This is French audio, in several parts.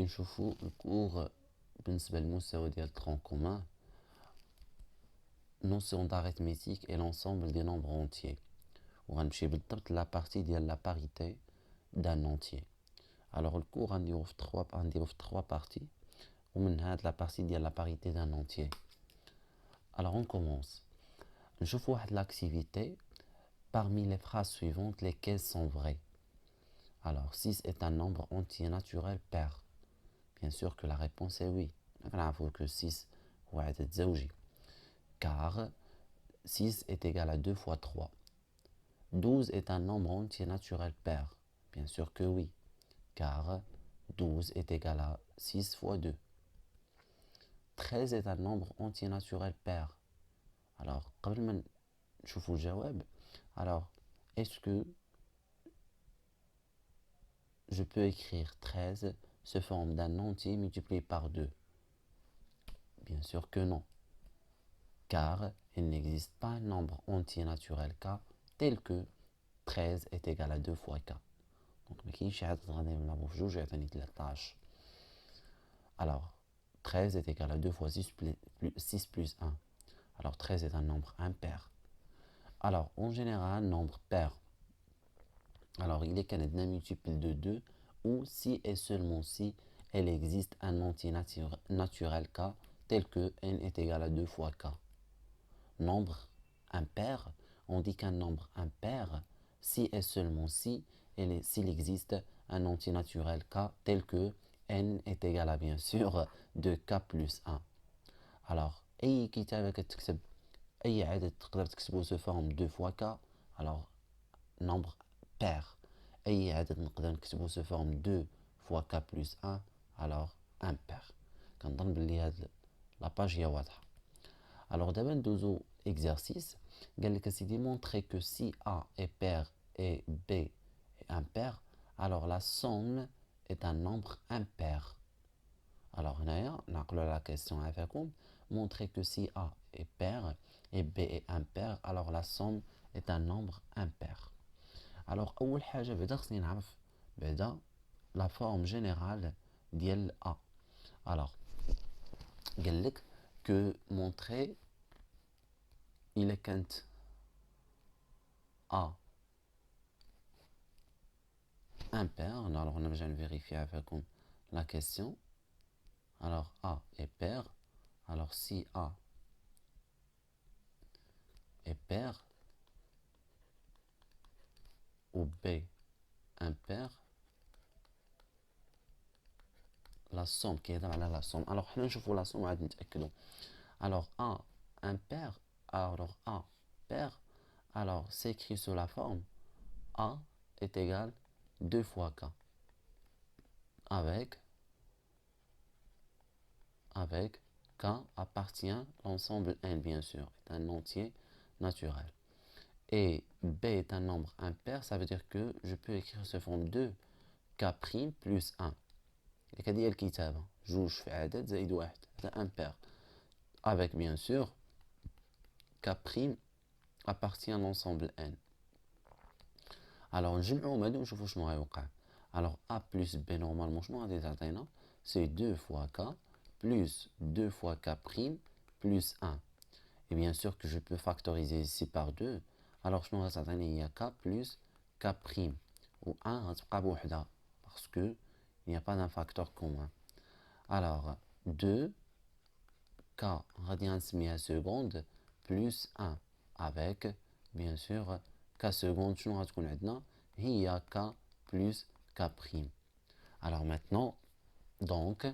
غادي نشوفو الكور بالنسبة للمستوى ديال الترون كومان notion d'arithmétique et l'ensemble des nombres entiers وغنمشي بالضبط la partie ديال la parité d'un entier. Alors الكور غنديرو في trois parties ومن هاد la partie ديال la parité d'un entier. Alors on commence. نشوفو واحد l'activité parmi les phrases suivantes lesquelles sont vraies. Alors 6 est un nombre entier naturel pair. Bien sûr que la réponse est oui. نعرفو que 6 هو عدد زوجي. Car 6 est égal à 2 fois 3. 12 est un nombre entier naturel pair. Bien sûr que oui. Car 12 est égal à 6 fois 2. 13 est un nombre entier naturel pair. Alors, قبل ما نشوفو الجواب, alors, est-ce que je peux écrire 13 sous forme d'un entier multiplié par 2? Bien sûr que non. Car il n'existe pas un nombre entier naturel k tel que 13 est égal à 2 fois k. Donc, ما كاينش عدد غادي نضربو في جوج يعطيني 13. Alors, 13 est égal à 2 fois 6 plus 1. Alors, 13 est un nombre impair. Alors, en général, nombre pair. Alors, il est qu'un multiple de 2 ou si et seulement si il existe un entier naturel k tel que n est égal à 2 fois k. Nombre impair, on dit qu'un nombre impair si et seulement si s'il existe un entier naturel k tel que n est égal à bien sûr 2k plus 1. Alors, أي كتابة كتكتب أي عدد تقدر تكتبه sous forme 2 fois k, alors nombre pair. أي عدد نقدر نكتبه sous forme 2 fois k plus 1, alors impair. كنظن بلي هاد لاباج هي واضحة. Alors d'abord ندوزو exercice. قال لك سيدي montrer que si A est pair et B est impair, alors la somme est un nombre impair. Alors هنايا نعقلوا la question عافاكم. Montrer que si A est pair et B est impair, alors la somme est un nombre impair. Alors أول حاجة بعدا خصني نعرف بعدا la forme générale ديال A. Alors قال لك que montrer il est quand A impair. Alors on a besoin de vérifier avec la question. Alors A est pair. Alors si A est pair ou B impair, la somme qui est dans la somme. Alors on va la somme. Alors A impair, alors A pair, alors c'est écrit sous la forme A est égal 2 fois K avec K appartient l'ensemble N, bien sûr, est un entier naturel. Et B est un nombre impair, ça veut dire que je peux écrire sous forme 2 K' plus 1. Et qu'est-ce qu'il y a جوج في عدد زائد واحد, c'est impair. Avec bien sûr K' appartient à l'ensemble N. Alors نجمعو هادو ونشوفو شنو غيوقع. Alors A plus B normalement شنو غادي تعطينا, c'est 2 fois K plus 2 fois K' plus 1. Et bien sûr que je peux factoriser ici par 2. Alors شنو غتعطيني هي K plus K'. Ou 1 غتبقى بوحدها parce que il n'y a pas d'un facteur commun. Alors 2 K غادي نسميها seconde plus 1 avec bien sûr K seconde شنو غتكون عندنا هي K plus K'. Alors maintenant donc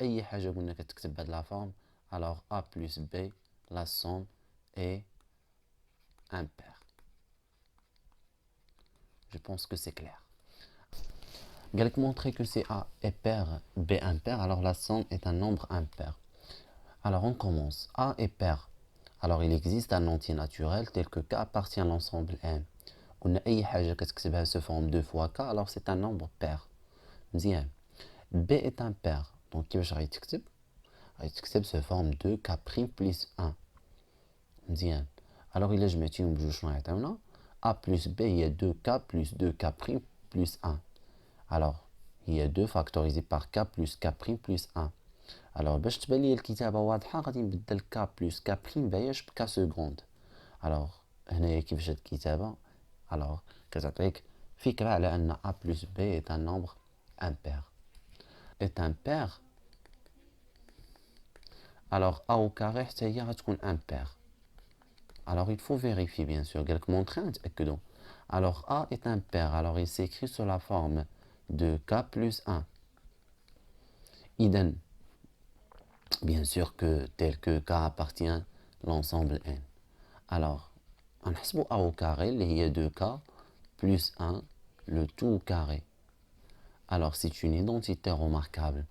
أي حاجة قلنا كتكتب بهاد la forme, alors A plus B, la somme est impair. Je pense que c'est clair. قالك montrer que si A est pair, B impair, alors la somme est un nombre impair. Alors on commence. A est pair. Alors il existe un entier naturel tel que K appartient à l'ensemble N. قلنا أي حاجة كتكتبها sous forme 2 fois K, alors c'est un nombre pair. مزيان. B est impair. Donc كيفاش غيتكتب sous forme 2 K' plus 1. مزيان. Alors إلا جمعتيهم بجوج شنو غيعطيونا A plus B هي 2K plus 2K' plus 1. Alors هي 2 factorisé par k plus k prime plus 1. Alors باش تبان لي الكتابة واضحة غادي نبدل k plus k prime باياش ب k seconde. Alors هنايا كيفاش هاد الكتابة؟ Alors كتعطيك فكرة على أن a plus b est un nombre impair. Est impair. Alors a au carré حتى هي غتكون impair. Alors il faut vérifier bien sûr. قالك montrer نتأكدو. Alors a est impair. Alors il s'écrit sous la forme de k plus 1. Idem. Bien sûr que tel que k appartient à l'ensemble n. Alors, on a a au carré, il y a 2k plus 1, le tout au carré. Alors, c'est une identité remarquable.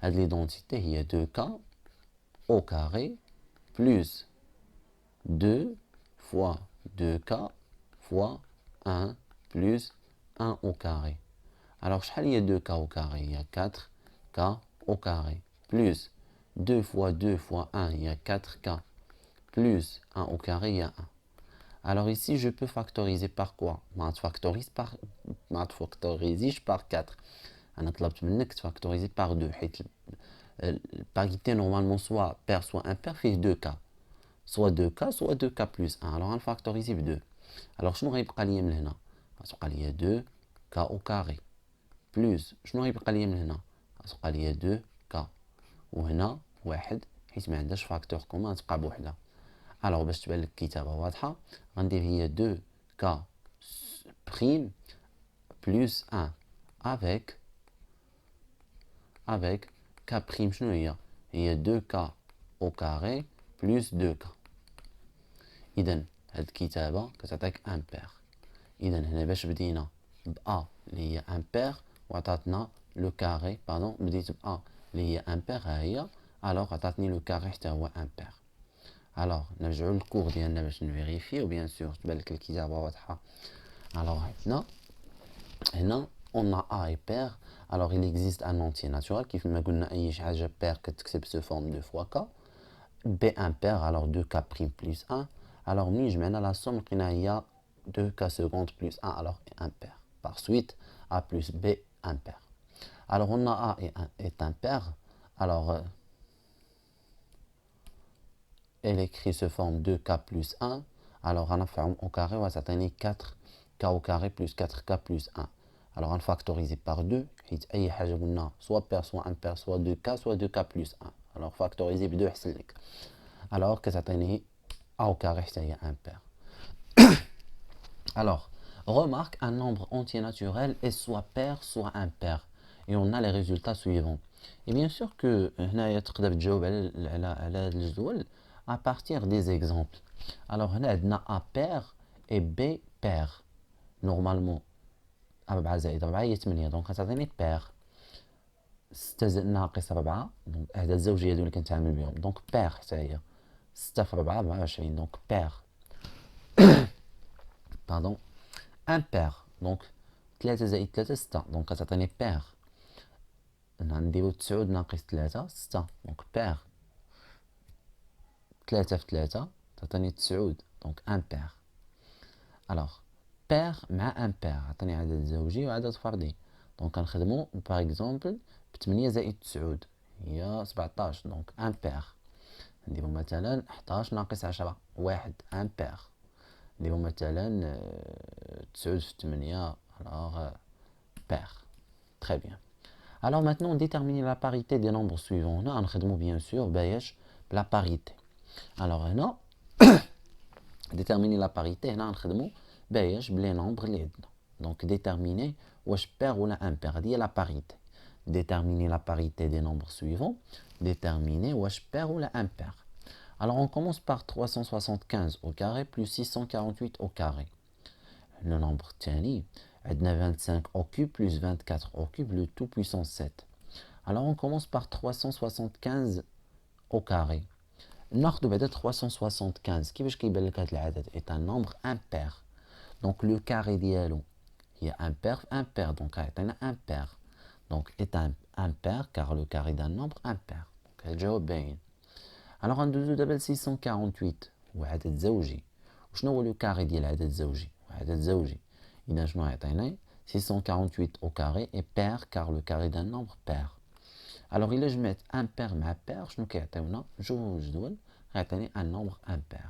L'identité, il y a 2k au carré plus 2 fois 2k fois 1 plus 1 au carré. Alors, il y a 2k au carré, il y a 4k au carré plus 2 fois 2 fois 1, il y a 4k plus 1 au carré, il y a 1. Alors ici, je peux factoriser par quoi? Je factorise par 4. Je vais factoriser par 2. La parité normalement soit pair soit impair fait 2k. Soit 2k, soit 2k plus 1. Alors on factorise par 2. Alors je vais faire 2k au carré. Plus, je vais faire 2k. وهنا واحد حيت ما عندهاش فاكتور كومان تبقى بوحدها. Alors باش تبان لك الكتابه واضحه غندير هي 2 k prime plus 1 avec k prime شنو هي 2 k au carré plus 2 k. اذا هاد الكتابه كتعطيك امبير. اذا هنا باش بدينا ب a اللي هي امبير وعطاتنا لو كاري بديت ب a اللي هي امبير ها هي. alors عطاتني لو كاري حتى هو امبير. alors نرجعوا للكور ديالنا باش نفيريفيو بيان سور تبان لك الكتابه واضحه. alors هنا on a a et pair. alors il existe un entier naturel كيف ما قلنا اي حاجه pair كتكتب sous forme 2 fois k. b impair alors 2k prime plus 1. alors ملي جمعنا la somme لقينا هي 2k seconde plus 1 alors impair. par suite a plus b impair. alors on a a est impair. alors elle écrit sous forme 2k plus 1. alors on a fait au carré, on va s'atteindre 4k au carré plus 4k plus 1. alors on factorise par 2. soit pair, soit impair, soit 2k, soit 2k plus 1. alors factoriser par 2 alors que ça atteint a au carré, c'est impair. alors, remarque, un nombre entier naturel est soit pair, soit impair. Et on a les résultats suivants. Et bien sûr que هنا تقدر تجاوب على هذا الجدول à partir des exemples. alors هنا عندنا a pair et b pair. normalement 4 زائد 4 هي 8 دونك غتعطيني pair. 6 زائد ناقص 4 دونك هذا الزوجيه هذو اللي كنتعامل بهم دونك pair حتى هي 6 في 4 24 دونك pair. pardon impair donc 3 زائد 3 6 دونك غتعطيني pair. نديرو 9 ناقص 3 6 دونك pair. 3 في 3 تعطيني 9 دونك impair. alors pair مع impair عطيني عدد زوجي وعدد فردي دونك كنخدمو باغ اكزومبل ب 8 زائد 9 هي 17 دونك impair. نديرو مثلا 11 ناقص 10 1 impair. نديرو مثلا 9 في 8 alors pair. très bien. alors maintenant déterminer la parité des nombres suivants. هنا غنخدمو bien sûr باش la parité. alors هنا déterminer la parité هنا غنخدمو باش بلي nombres اللي عندنا donc déterminer واش pair ولا impair هذه هي la parité. déterminer la parité des nombres suivants. déterminer واش pair ولا impair. alors on commence par 375 au carré plus 648 au carré. le nombre الثاني عندنا 25 au cube plus 24 au cube le tout puissance 7. alors on commence par 375 au carré. ناخذ بعدا 375 كيفاش كيبان لك هذا العدد est un nombre impair. donc le carré ديالو هي impair impair donc عطينا impair donc est un impair car le carré d'un nombre impair. donc الجواب باين. alors ندوزو دابا 648 هو عدد زوجي. وشنو هو لو كاري ديال عدد زوجي؟ عدد زوجي اذا شنو يعطينا 648 au carré est pair car le carré d'un nombre pair. Alors, il je mets impair مع pair, شنو كيعطيونا جوج جدول غيعطيني un nombre impair.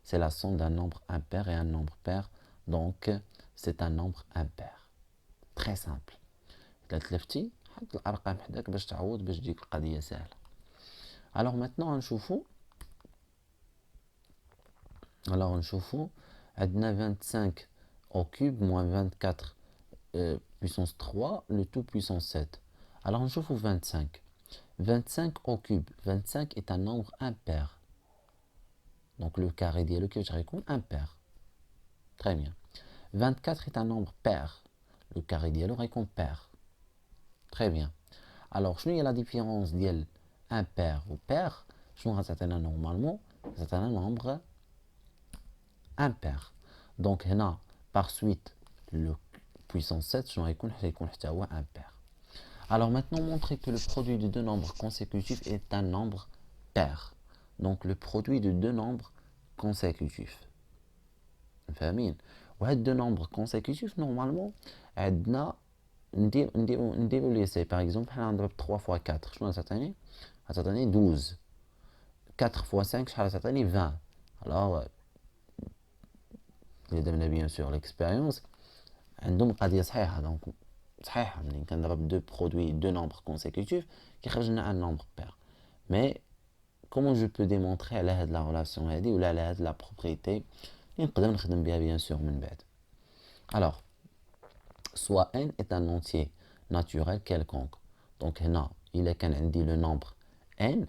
C'est la somme d'un nombre impair et un nombre pair, donc c'est un nombre impair. Très simple. إذا تلفتي حط الأرقام حداك باش تعوض باش تجيك القضية سهلة. Alors maintenant نشوفو عندنا 25 au cube moins 24 puissance 3, le tout puissance 7. Alors نشوفو 25. 25 au cube. 25 est un nombre impair. Donc le carré ديالو كيفاش غيكون impair. Très bien. 24 est un nombre pair. Le carré ديالو غيكون pair. Très bien. Alors شنو هي la différence ديال impair ou pair? شنو غتعطينا normalement? غتعطينا nombre impair. Donc هنا par suite le puissance 7 شنو غيكون حتى هو impair. Alors maintenant, montrer que le produit de deux nombres consécutifs est un nombre pair. Donc le produit de deux nombres consécutifs. فاهمين؟ وهاد deux nombres consécutifs normalement عندنا نديرو ليساي. par exemple حنا نضرب 3 fois 4 شنو غتعطيني؟ غتعطيني 12. 4 fois 5 شحال غتعطيني 20. alors اللي درنا bien sûr l'expérience عندهم قضية صحيحة. donc صحيحة ملي كنضرب دو برودوي دو نومبر كونسيكوتيف كيخرج لنا ان نومبر بير. مي كومون جو بو ديمونطري على هاد لا ريلاسيون هادي ولا على هاد لا بروبريتي اللي نقدر نخدم بها بيان سور من بعد. alors soit n est un entier naturel quelconque. donc هنا الا كان عندي لو نومبر n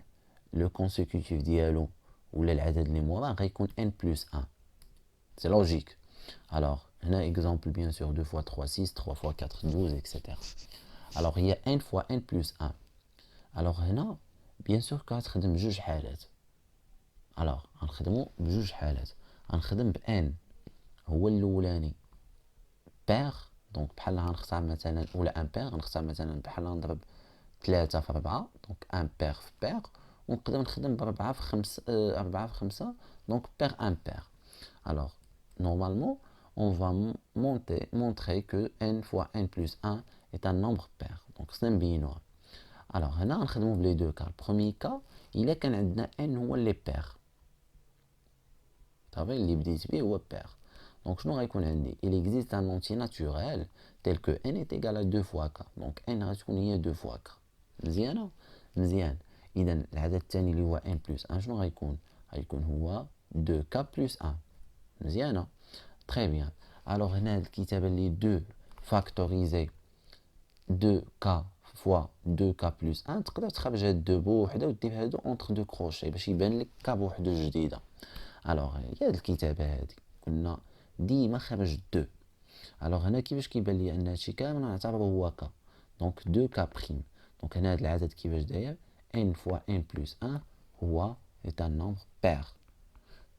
لو كونسيكوتيف ديالو ولا العدد اللي موراه غيكون n plus 1. c'est logique. alors هنا exemple bien sûr 2 fois 3 6, 3 fois 4 12, etc. alors il y a n fois n plus 1. alors هنا bien sûr كغتخدم بجوج حالات. alors غنخدمو بجوج حالات. غنخدم ب n هو الاولاني pair. دونك بحال غنختار مثلا ولا امبير. غنختار مثلا بحال نضرب 3 في 4 دونك امبير في بير. ونقدر نخدم ب 4 في 5 4 في 5 دونك بير امبير. alors normalement on va montrer que n fois n plus 1 est un nombre pair. donc خصنا نبينوها. alors هنا غنخدمو بلي دو كا. البروميي كا الا كان عندنا n هو اللي بير صافي اللي بديت به هو بير. donc شنو غيكون عندي؟ il existe un entier naturel tel que n est égal à 2 fois k. donc n غتكون هي 2 fois k. مزيانه مزيان. اذا العدد الثاني اللي هو n plus 1 شنو غيكون؟ غيكون هو 2k plus 1. مزيانه très bien. alors هنا هاد الكتابه اللي 2 factorisé 2k fois 2k plus 1 تقدر تخرج هاد 2 بوحده ودير هادو اونتر دو كروشي باش يبان لك ك بوحدو جديده. alors هي هاد الكتابه هادي قلنا ديما خرج 2. alors هنا كيفاش كيبان لي ان هادشي كامل نعتبره هو ك. دونك 2k بريم. دونك هنا هاد العدد كيفاش داير n fois n plus 1 هو est un nombre pair.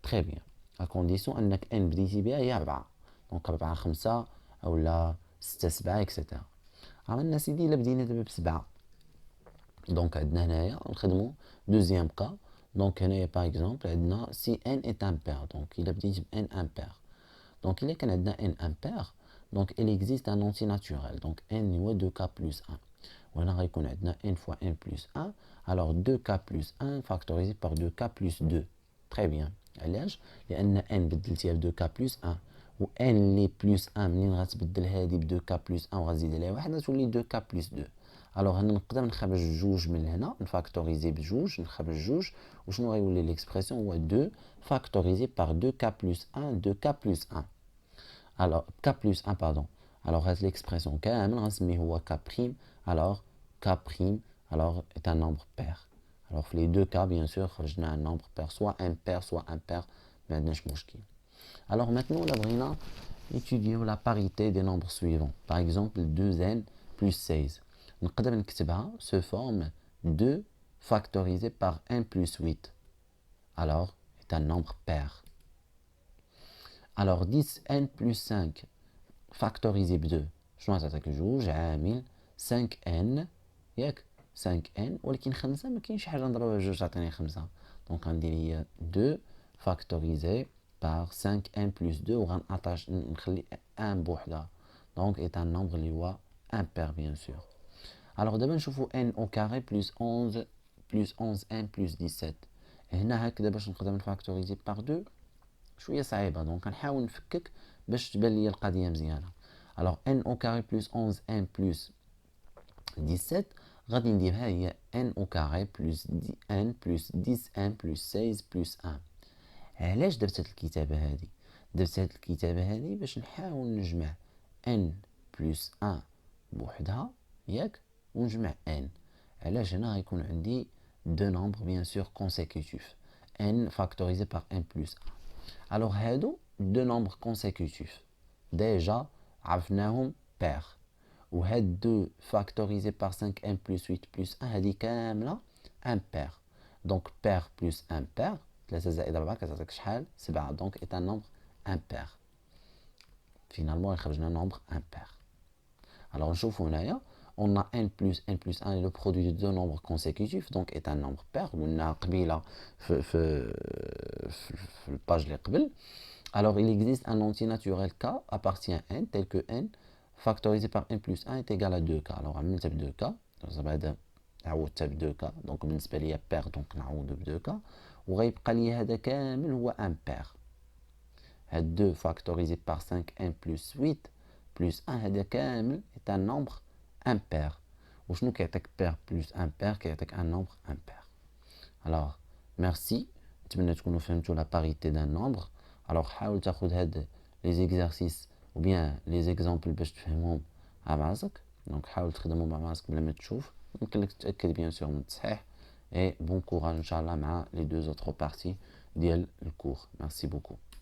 très bien. à condition انك n بديتي بها هي 4 دونك 4 5 اولا 6 7 اكسيتيرا. عملنا سيدي الا بدينا دابا ب7 دونك عندنا هنايا نخدمو دوزيام كا. دونك هنايا باغ اكزومبل عندنا سي ان ايت امبير. دونك الا بديت ب ان امبير دونك الا كان عندنا ان امبير دونك il existe un entier naturel. دونك n هو 2k plus 1. وهنا غيكون عندنا n fois n plus 1. alors 2k plus 1 factorisé par 2k plus 2. très bien. علاش؟ لان n بدلتيها ب 2k plus 1 و n اللي بلس 1 منين غتبدل هادي ب 2k plus 1 وغتزيد عليها واحد غتولي 2k plus 2. الوغ هنا نقدر نخرج جوج من هنا نفاكتوريزي بجوج نخرج جوج وشنو غيولي ليكسبرسيون هو 2 فاكتوريزي بار 2k plus 1 2k plus 1. الوغ k plus 1 باردون. الوغ هاد ليكسبرسيون كامل غنسميه هو k prime. الوغ k prime الوغ est un nombre pair. الوغ في لي دو كا بيان سور خرجنا un nombre pair soit impair soit impair ما عندناش مشكل. Alors maintenant, là, on étudier la parité des nombres suivants. Par exemple, 2n plus 16. On peut écrire se forme 2 factorisé par n plus 8. Alors, c'est un nombre pair. Alors, 10n plus 5 factorisé par 2. Je vais attaquer le 5n. 5n. ولكن 5 ما كاينش حاجه نضربها بجوج تعطيني 5. دونك غندير هي 2 factorisé par 5n plus 2 وغنأطاش نخلي 1 بوحدها donc est un nombre اللي هو impair bien sûr. Alors دابا نشوفوا n au carré plus 11 plus 11n plus 17. هنا هكذا باش نقدر نفاكتوريزي par 2 شويه صعيبه، دونك غنحاول نفكك باش تبان لي القضيه مزيانه. alors n au carré plus 11n plus 17 غادي نديرها هي n au carré plus n plus 10n plus 16 plus 1. علاش درت هاد الكتابه هادي؟ درت هاد الكتابه هادي باش نحاول نجمع n plus 1 بوحدها ياك ونجمع n. علاش؟ هنا غيكون عندي دو نومبر bien sûr consécutifs n factorisé par n plus 1. alors هادو دو نومبر consécutifs déjà عرفناهم pair، وهاد دو factorisé par 5n plus 8 plus 1 هادي كامله impair. donc pair plus impair 3 زائد 4 كتعطيك شحال؟ 7. donc est un nombre impair. finalement يخرج لنا nombre impair. alors نشوفوا هنايا on a n plus 1 est le produit de deux nombres consécutifs donc est un nombre pair. قلنا قبيله في الباج اللي قبل. alors il existe un entier naturel k appartient à n tel que n factorisé par n plus 1 est égal à 2k. alors عملتها ب 2k بعدا عوضتها ب 2k donc بالنسبه ليا pair donc نعوض ب 2k وغيبقى لي هذا كامل هو impair. هاد 2 factorisé par 5n plus 8 plus 1 هذا كامل est un nombre impair. وشنو كيعطيك pair plus impair؟ كيعطيك un nombre impair. alors merci، نتمنى تكونوا فهمتوا la parité d'un nombre. alors حاول تاخذ هاد les exercices ou bien les exemples باش تفهمهم مع راسك. donc حاول تخدمهم مع راسك بلا ما تشوف، يمكن لك تتاكد bien sûr من التصحيح. et bon courage ان شاء الله مع les deux autres parties ديال الكور. merci beaucoup.